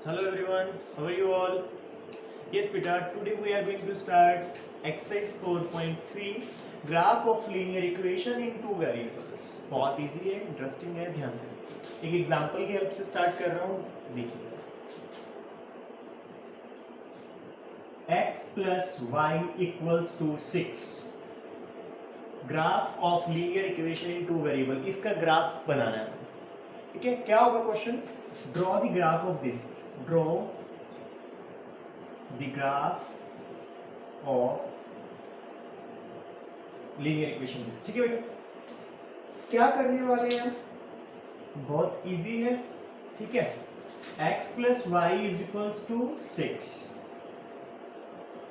Hello everyone, how are you all? Yes beta, today we are going to start exercise 4.3 graph of linear equation in two variables. बहुत easy है, interesting है, ध्यान से एक example की help से start कर रहा हूँ. देखिए x plus y equals to 6 graph of linear equation in two variable. इसका ग्राफ बनाना है. ठीक है, क्या होगा question? Draw the graph of this. Draw the graph of linear equation this. ठीक है बेटा, क्या करने वाले हैं? बहुत इजी है. ठीक है, x plus y is equals to 6.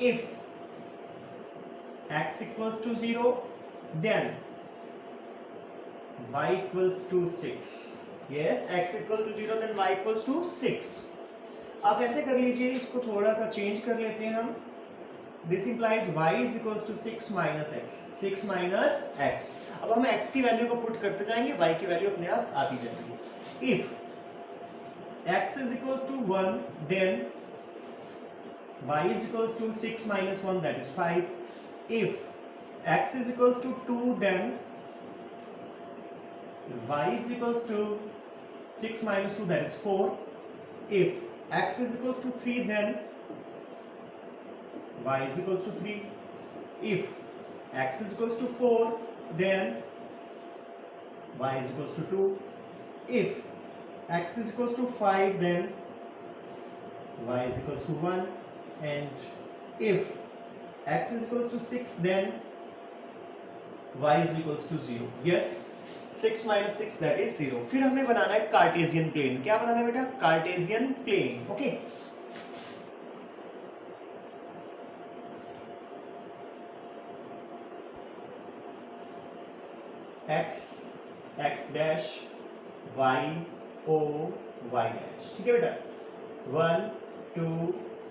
If x equals to 0 then y equals to 6. yes, x equal to 0 then y equals to 6. आप ऐसे कर लीजिए, इसको थोड़ा सा चेंज कर लेते हैं हम. This implies y is equals to 6 minus x. 6 minus x. अब हम x की वैल्यू को पुट करते जाएंगे, y की वैल्यू अपने आप आती जाएगी. If x is equals to 1 then y is equals to 6 minus 1, that is 5. if x is equals to 2 then y is equals to 6 minus 2, that is 4. if x is equals to 3 then y is equals to 3. if x is equals to 4 then y is equals to 2. if x is equals to 5 then y is equals to 1. and if x is equals to 6 then y is equals to 0. yes, 6 minus 6 that is 0. फिर हमें बनाना है Cartesian plane. क्या बनाना है बेटा? Cartesian plane. Okay, x dash y o y dash. ठीक है बेटा, 1 2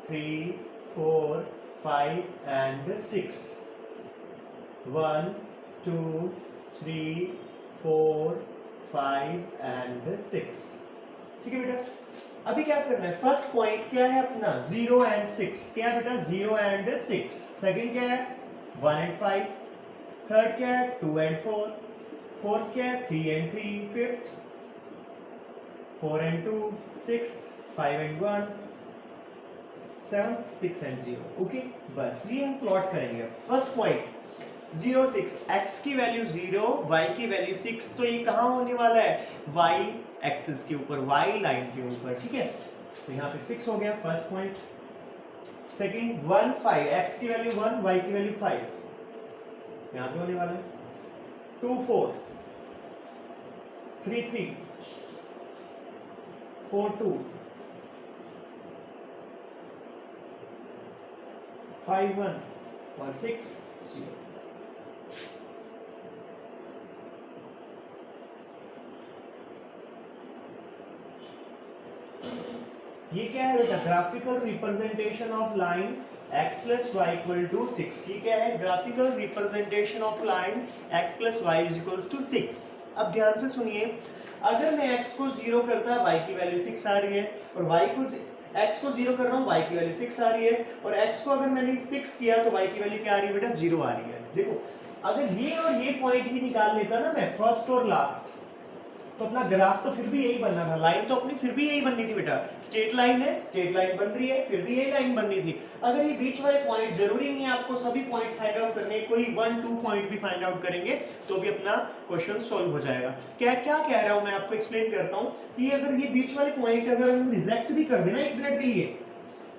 3 4 5 and 6. 1 2 3 4 5 and 6. ठीक है बेटा, अभी क्या करना है? फर्स्ट पॉइंट क्या है अपना? 0 and 6. क्या है बेटा? 0 and 6. सेकंड क्या है? 1 and 5. थर्ड क्या है? 2 and 4. फोर्थ क्या है? 3 and 3. Fifth 4 and 2. Sixth 5 and 1. Seventh 6 and 0. Okay, बस ये हम प्लॉट करेंगे. फर्स्ट पॉइंट 0 6, x की वैल्यू 0, y की वैल्यू 6. तो ये कहाँ होने वाला है? y एक्सिस के ऊपर, y लाइन के ऊपर. ठीक है, तो यहाँ पे 6 हो गया फर्स्ट पॉइंट. सेकंड 1 5, x की वैल्यू 1, y की वैल्यू 5. यहाँ पे होने वाला है 2 4 3 3 4 2 5 1 और 6 0. ये क्या है बेटा? Graphical representation of line x plus y equal to 6. ये क्या है? Graphical representation of line x plus y is equal to 6. अब ध्यान से सुनिए, अगर मैं x को 0 करता, y की वैल्यू 6 आ रही है, और y को x को 0 कर रहा हूँ, y की वैल्यू 6 आ रही है, और x को अगर मैंने 6 किया तो y की वैल्यू क्या आ रही है बेटा? 0 आ रही है. देखो, अगर ये और ये पॉइंट ही निकाल लेता ना मैं, फर्स्ट और लास्ट, तो अपना ग्राफ तो फिर भी यही बनना था. लाइन तो अपनी फिर भी यही बननी थी बेटा. स्ट्रेट लाइन है, स्ट्रेट लाइन बन रही है, फिर भी यही लाइन बननी थी. अगर ये बीच वाले पॉइंट, जरूरी नहीं है आपको सभी पॉइंट फाइंड आउट करने, कोई 1 2 पॉइंट भी फाइंड आउट करेंगे तो भी अपना क्वेश्चन सॉल्व हो जाएगा. क्या क्या कह रहा हूं मैं आपको एक्सप्लेन करता हूं कि अगर ये बीच वाले पॉइंट अगर हम रिजेक्ट भी कर देना 1 मिनट के लिए,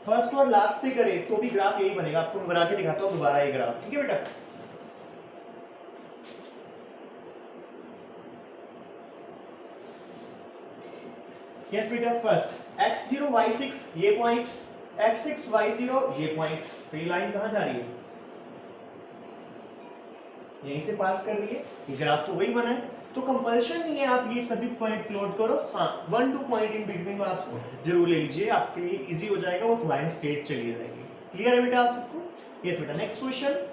फर्स्ट और लास्ट से करे, तो भी ग्राफ यही बनेगा. आपको मैं बना के दिखाता हूं दोबारा ये ग्राफ. ठीक है बेटा, यस बेटा. फर्स्ट x0 y6 ये पॉइंट, x6 y0 ये पॉइंट. तो ये लाइन कहां जा रही है? यहीं से पास कर रही है. ये ग्राफ तो वही बना है, तो कंपल्शन नहीं है आप ये सभी पॉइंट प्लॉट करो. हाँ, 1 2 पॉइंट इन बिटवीन आप जरूर ले लीजिए, आपके लिए इजी हो जाएगा. वो लाइन स्ट्रेट चली जाएगी. क्लियर है बेटा आप सबको? यस बेटा. Next question,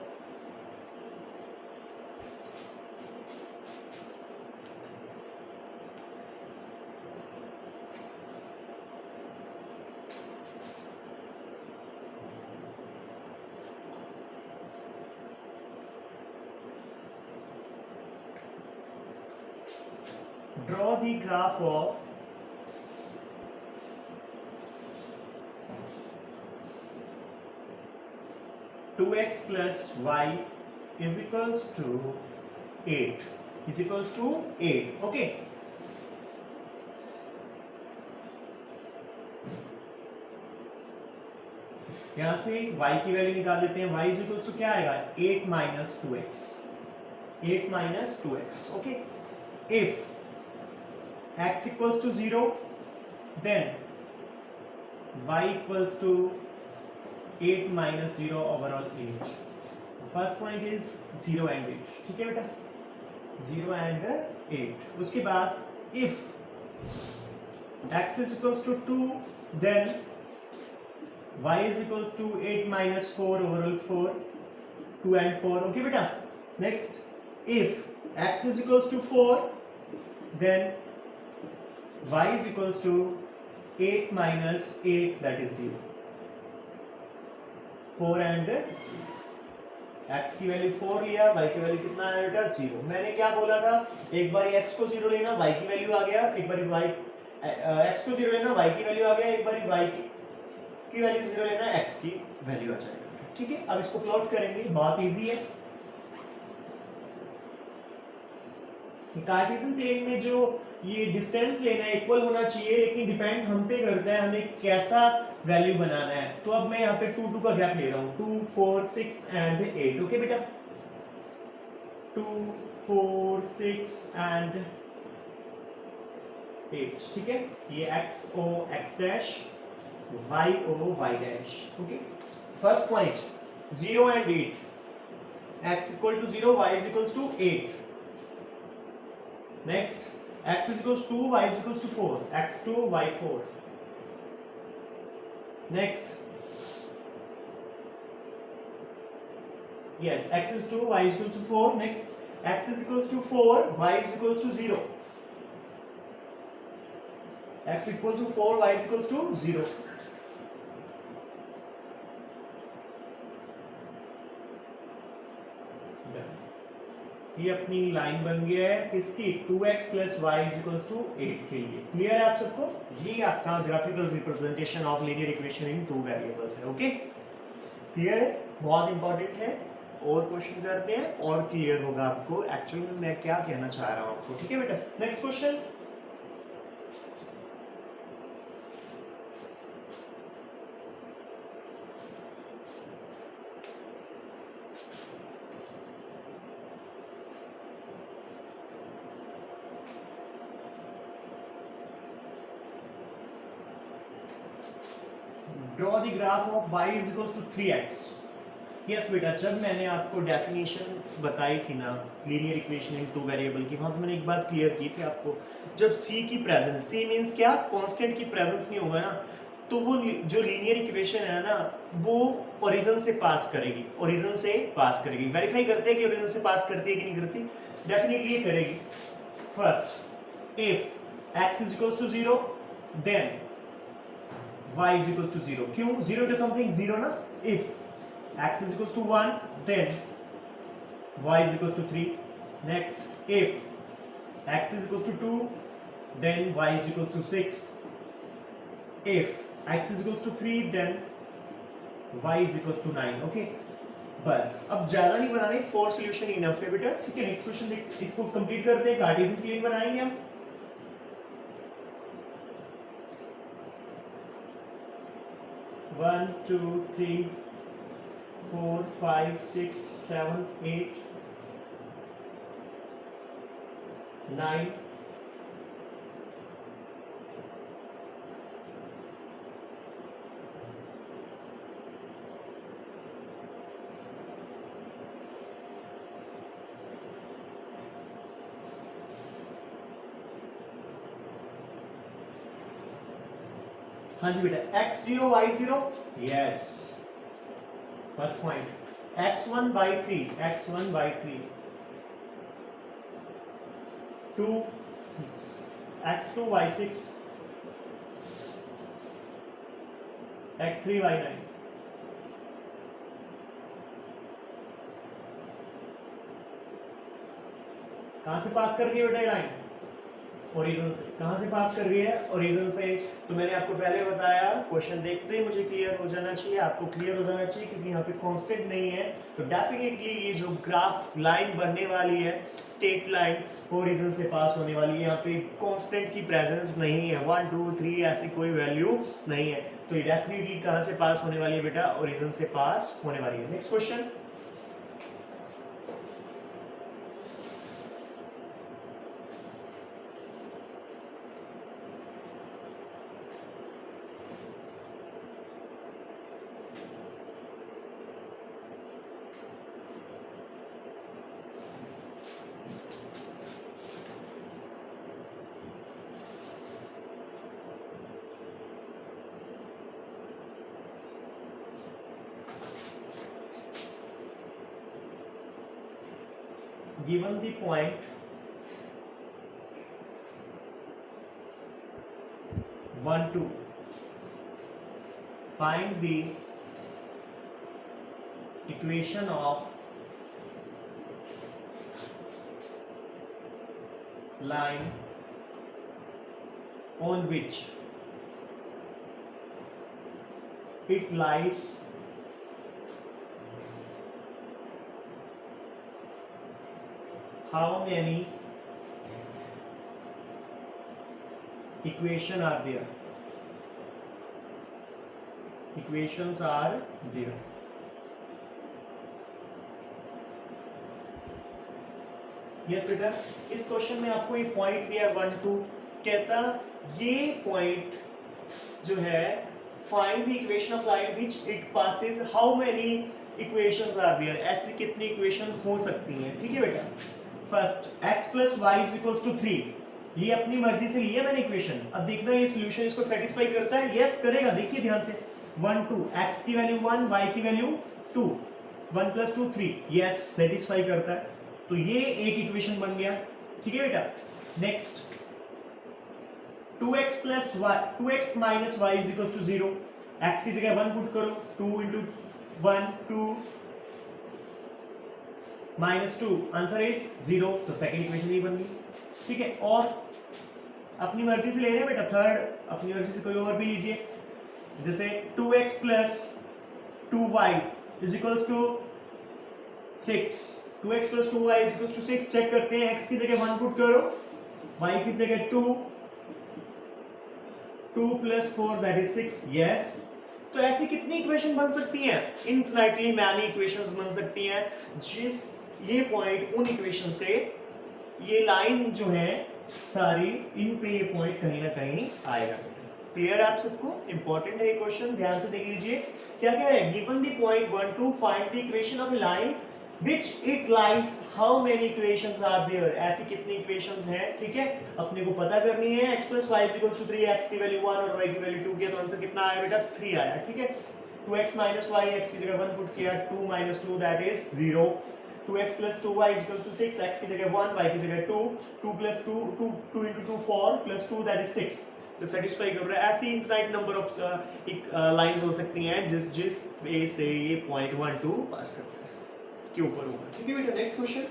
draw the graph of two x plus y is equals to 8 is equals to 8. Okay, यहां से y की वैल्यू निकाल लेते हैं. y इज इक्वल्स टू क्या आएगा 8 minus 2x. 8 minus 2x. Okay, if x equals to 0 then y equals to 8 minus 0 overall 8. First point is 0 and 8. ठीक है बेटा, 0 and 8. उसके बाद if x is equals to 2 then y is equals to 8 minus 4 overall 4. 2 and 4. Okay बेटा. Next if x is equals to 4 then y is equals to 8 minus 8 that is 0. 4 and x की value 4 लिया, y की value कितना है बेटा 0. मैंने क्या बोला था, एक बार x को 0 लेना, y की वैल्यू आ गया, एक बार x को 0 लेना, y की वैल्यू आ गया, एक बार y की वैल्यू 0 लेना, x की वैल्यू आ जाएगा. ठीक है, अब इसको प्लॉट करेंगे, बहुत इजी है. कार्टेशियन प्लेन में जो ये डिस्टेंस लेना है इक्वल होना चाहिए, लेकिन डिपेंड हम पे करता है हमें कैसा वैल्यू बनाना है. तो अब मैं यहाँ पे 2 2 का गैप ले रहा हूँ. 2 4 6 एंड 8. ओके बेटा, 2 4 6 एंड 8. ठीक है, ये x o x dash, y o y dash. Okay, first point 0 and 8. x equal to 0, y is equals to 8. Next, x is equals to 2, y is equals to 4. x2, y4. Next, yes, x is 2, y is equals to 4. Next, x is equals to 4, y is equals to 0. x equal to 4, y is equals to 0. ये अपनी line बन गया है इसकी 2x plus y is equals to 8 के लिए. Clear है आप सबको? ये आपका graphical representation of linear equation in two variables है. ओके, क्लियर है? बहुत इंपॉर्टेंट है. और क्वेश्चन करते हैं और क्लियर होगा आपको एक्चुअली में मैं क्या कहना चाह रहा हूं आपको. ठीक है बेटा, next question. Draw the graph of y is equals to 3x. Yes बेटा, जब मैंने आपको डेफिनेशन बताई थी ना linear equation in two variable की, वहां पे मैंने एक बात क्लियर की थी आपको. जब c की प्रेजेंस, c मींस क्या, कांस्टेंट की प्रेजेंस नहीं होगा ना, तो वो जो लीनियर इक्वेशन है ना वो ओरिजिन से पास करेगी. ओरिजिन से पास करेगी. वेरीफाई करते हैं कि ओरिजिन से पास करती है कि नहीं करती. डेफिनेटली ये करेगी. First, if x is equals to 0 then y is equals to 0. क्यों 0 into something 0 ना. if x is equals to 1 then y is equals to 3. next, if x is equals to 2 then y is equals to 6. if x is equals to 3 then y is equals to 9. Okay, बस अब ज्यादा नहीं बनाने, 4 solution enough है बेटा. ठीक है, next question देख, इसको कंप्लीट करते हैं. कार्टेशियन प्लेन बनाएंगे हम. 1 2 3 4 5 6 7 8 9. हाँ जी बेटा, x0 y0. Yes, first point x1 y3, x1 y3 2 6 x2 y6 x3 y9. कहां से पास कर रही है बेटा लाइन? ओरिजिन से। कहां से पास कर रही है? ओरिजिन से। तो मैंने आपको पहले बताया क्वेश्चन देखते ही मुझे क्लियर हो जाना चाहिए, आपको क्लियर हो जाना चाहिए, क्योंकि यहाँ पे कांस्टेंट नहीं है। तो डेफिनेटली ये जो ग्राफ लाइन बनने वाली है, स्ट्रेट लाइन ओरिजिन से पास होने वाली है, यहाँ पे कांस्टेंट की प्रेजेंस नहीं है, 1 2 3 ऐसी कोई वैल्यू नहीं है। तो ये डेफिनेटली कहां से पास होने वाली है बेटा? ओरिजिन से पास होने वाली है। Next question, given the point 1 2, find the equation of line on which it lies how many equation are there? Equations are there. Yes बेटा, इस क्वेश्चन में आपको एक पॉइंट दिया 1 2, कहता ये पॉइंट जो है find the equation of line which it passes, how many equations are there, ऐसी कितनी इक्वेशन हो सकती हैं। ठीक है बेटा, फर्स्ट x + y = 3, ये अपनी मर्जी से लिया मैंने इक्वेशन। अब देखना ये सॉल्यूशन इसको सेटिस्फाई करता है। यस करेगा, देखिए ध्यान से, 1 2, x की वैल्यू 1, y की वैल्यू 2, 1 + 2 3, यस सेटिस्फाई करता है। तो ये एक इक्वेशन बन गया। ठीक है बेटा, नेक्स्ट 2x - y = 0, x की जगह 1 पुट करो, 2 × 1 2 -2, आंसर इज 0। तो सेकंड इक्वेशन ही बन गई। ठीक है, और अपनी मर्जी से ले रहे हैं बेटा, थर्ड अपनी मर्जी से कोई और भी लीजिए, जैसे 2x + 2y = 6, 2x + 2y = 6, check करते हैं। x की जगह 1 पुट करो, y की जगह 2, 2 + 4 दैट इज 6, यस। तो ऐसी कितनी इक्वेशन बन सकती हैं? इनफिनिटली मैनी इक्वेशंस बन सकती हैं, जिस ये पॉइंट उन इक्वेशन से, ये लाइन जो है सारी, इन पे ये पॉइंट कहीं ना कहीं आएगा। क्लियर है आप सबको? इंपॉर्टेंट है ये क्वेश्चन, ध्यान से देख लीजिए। क्या कह रहे हैं? Given the point 1 2, find the equation of a line which it lies, how many equations are there, ऐसी कितनी इक्वेशंस हैं। ठीक है, अपने को पता करनी है। x + y = 3, x की वैल्यू 1 और y की वैल्यू 2 किया तो आंसर कितना आया बेटा? 3 आया। ठीक है, 2x - y, x की जगह 1 पुट किया, 2 - 2 that is 0, 2x + 2y = 6, x की जगह 1, y की जगह 2, 2 + 2 2 2 × 2 4 + 2 दैट इज 6। तो सेटिस्फाई कर रहा है। ऐसी इनफिनाइट नंबर ऑफ लाइंस हो सकती हैं जिस वे से ये पॉइंट 1 2 पास करता है के ऊपर होगा। ठीक है बेटा, next question,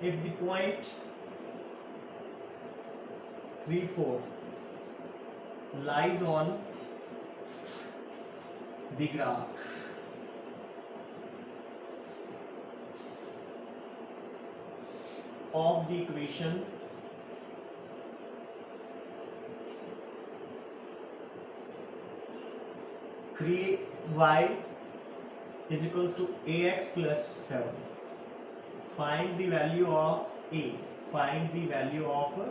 if the point 3 4 lies on the graph of the equation 3y = ax + 7, find the value of a, find the value of a।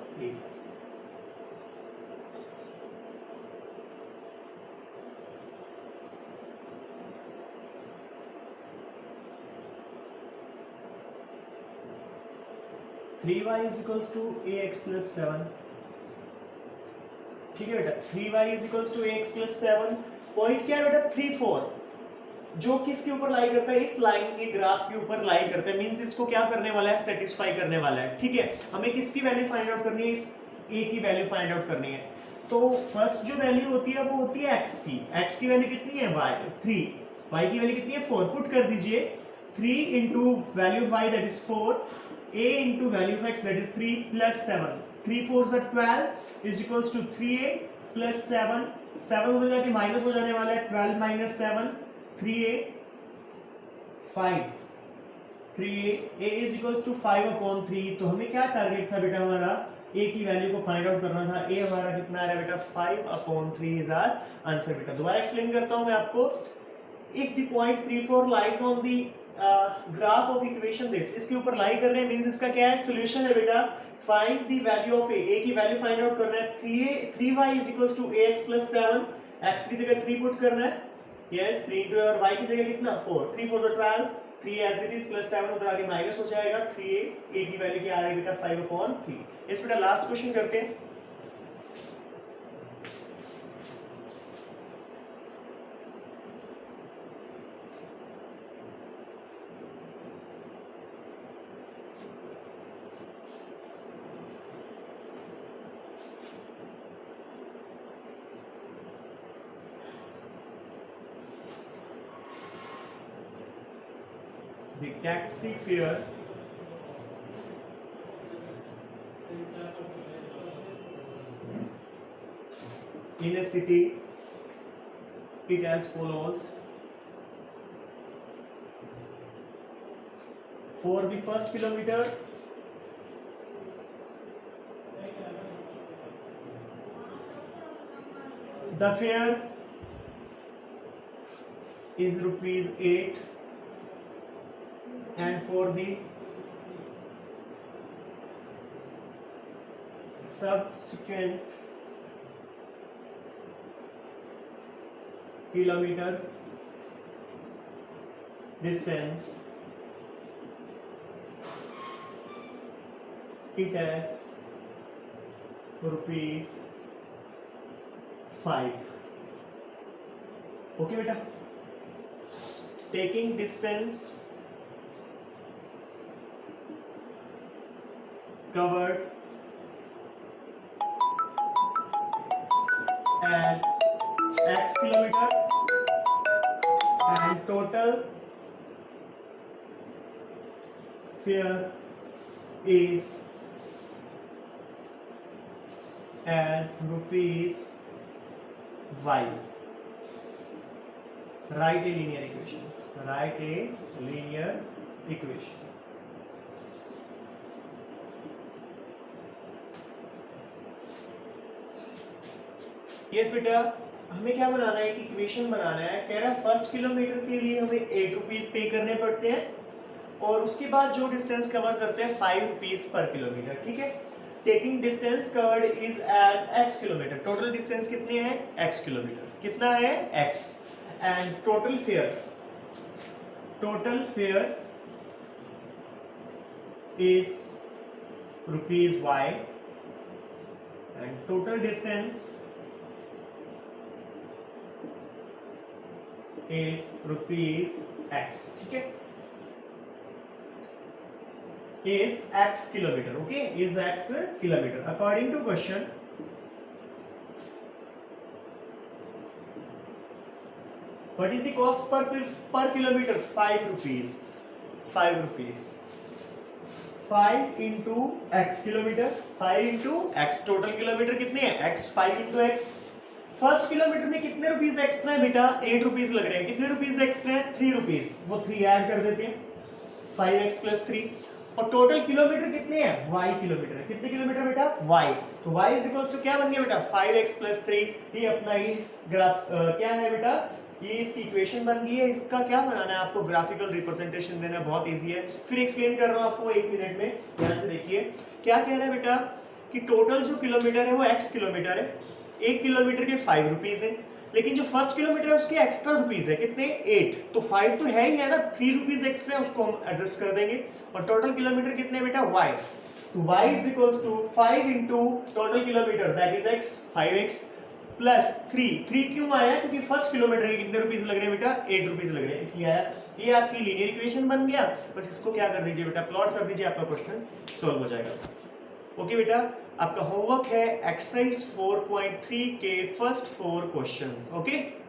Three y equals to a x plus 7। ठीक है बेटा, 3y = ax + 7, point क्या है बेटा 3 4, जो किसके ऊपर लाई करता है, इस लाइन के ग्राफ के ऊपर लाई करता है, मींस इसको क्या करने वाला है, सेटिस्फाई करने वाला है। ठीक है, हमें किसकी वैल्यू फाइंड आउट करनी है, इस ए की वैल्यू फाइंड आउट करनी है। तो फर्स्ट जो वैल्यू होती है वो होती है एक्स की वैल्यू कितनी है, y 3, y की वैल्यू कितनी है 4, पुट कर दीजिए 3 into value y that is 4, a into value of x that is 3 plus 7, 3 4 is 12 is equals to 3a plus 7, 7 हो जाके माइनस हो जाने वाला है, 12 minus 7 3a 5, 3a is equals to 5 upon 3। तो हमें क्या टारगेट था बेटा, हमारा a की वैल्यू को फाइंड आउट करना था। a हमारा कितना आ रहा है बेटा 5 अपॉन 3 इज आवर आंसर। बेटा दोबारा एक्सप्लेन करता हूं मैं आपको। If the point 3 4 lies on the graph of equation this, इसके ऊपर लाई कर रहे हैं, मींस इसका क्या है, सॉल्यूशन है बेटा। Find the value of a की वैल्यू फाइंड आउट करना है। 3y is equals to ax plus 7, x की जगह 3 पुट करना है, यस 3 इंटू और y की जगह कितना 4, 3 4 12, 3 एज इट इज प्लस 7 उधर आगे माइनस हो जाएगा, 3a की वैल्यू क्या आ रही है बेटा 5 अपॉन 3। इस बेटा लास्ट क्वेश्चन करते हैं। The taxi fare in a city, it as follows. For the first kilometer, the fare is rupees 8, and for the subsequent kilometer distance, it has rupees 5. Okay बेटा, taking distance covered as x kilometer and total fare is as rupees y. Write a linear equation. Write a linear equation. Yes बेटा, हमें क्या बनाना है, एक equation बनाना है। कह रहा है फर्स्ट किलोमीटर के लिए हमें 8 रुपीज पे करने पड़ते हैं और उसके बाद जो डिस्टेंस कवर करते हैं 5 रुपीज पर किलोमीटर। ठीक है, taking distance covered is as x kilometre, total distance कितने हैं x किलोमीटर, कितना है x, and total fare is rupees y and total distance is rupees x. ठीक है, is x kilometer. Okay, is x kilometer. According to question, what is the cost per kilometer? 5 rupees. 5 rupees. 5 into x kilometer. 5 into x. Total kilometer कितने हैं? x. 5 into x. First kilometre में कितने rupees extra है बेटा, 8 rupees लग रहे हैं। कितने रुपीस एक्स्ट्रा है, 3 रुपीस, वो 3 ऐड कर देते हैं, 5x प्लस 3। और टोटल किलोमीटर कितने हैं, y किलोमीटर है। कितने किलोमीटर बेटा, y। तो y इज इक्वल्स टू क्या बन गया बेटा, 5x प्लस 3। ये अपना इस ग्राफ क्या है बेटा, ये इसकी इक्वेशन बन गई है। इसका क्या बनाना है आपको, ग्राफिकल रिप्रेजेंटेशन देना है, बहुत इजी है। फिर एक्सप्लेन कर रहा हूँ आपको 1 मिनट में। यहाँ से देखिए क्या कह रहा है बेटा कि टोटल जो किलोमीटर है वो x किलोमीटर है, 1 किलोमीटर के 5 रुपीस है, लेकिन जो फर्स्ट किलोमीटर है उसके एक्स्ट्रा रुपीस है, कितने 8, तो 5 तो है ही है ना, 3 रुपीस एक्स्ट्रा है, उसको हम एडजस्ट कर देंगे। और टोटल किलोमीटर कितने बेटा, y, तो y is equals to 5 into total kilometre that is x, 5x plus 3 क्यों आया? क्योंकि फर्स्ट किलोमीटर के कितने रुपीस लग रहे हैं बेटा? 8 रुपीस लग रहे हैं, इसलिए आया। ये आपकी लीनियर इक्वेशन बन गया। बस इसको क्या कर दीजिए बेटा, प्लॉट कर दीजिए, आपका क्वेश्चन सॉल्व हो जाएगा। ओके बेटा, आपका होमवर्क है एक्सरसाइज 4.3 के फर्स्ट 4 क्वेश्चंस। ओके।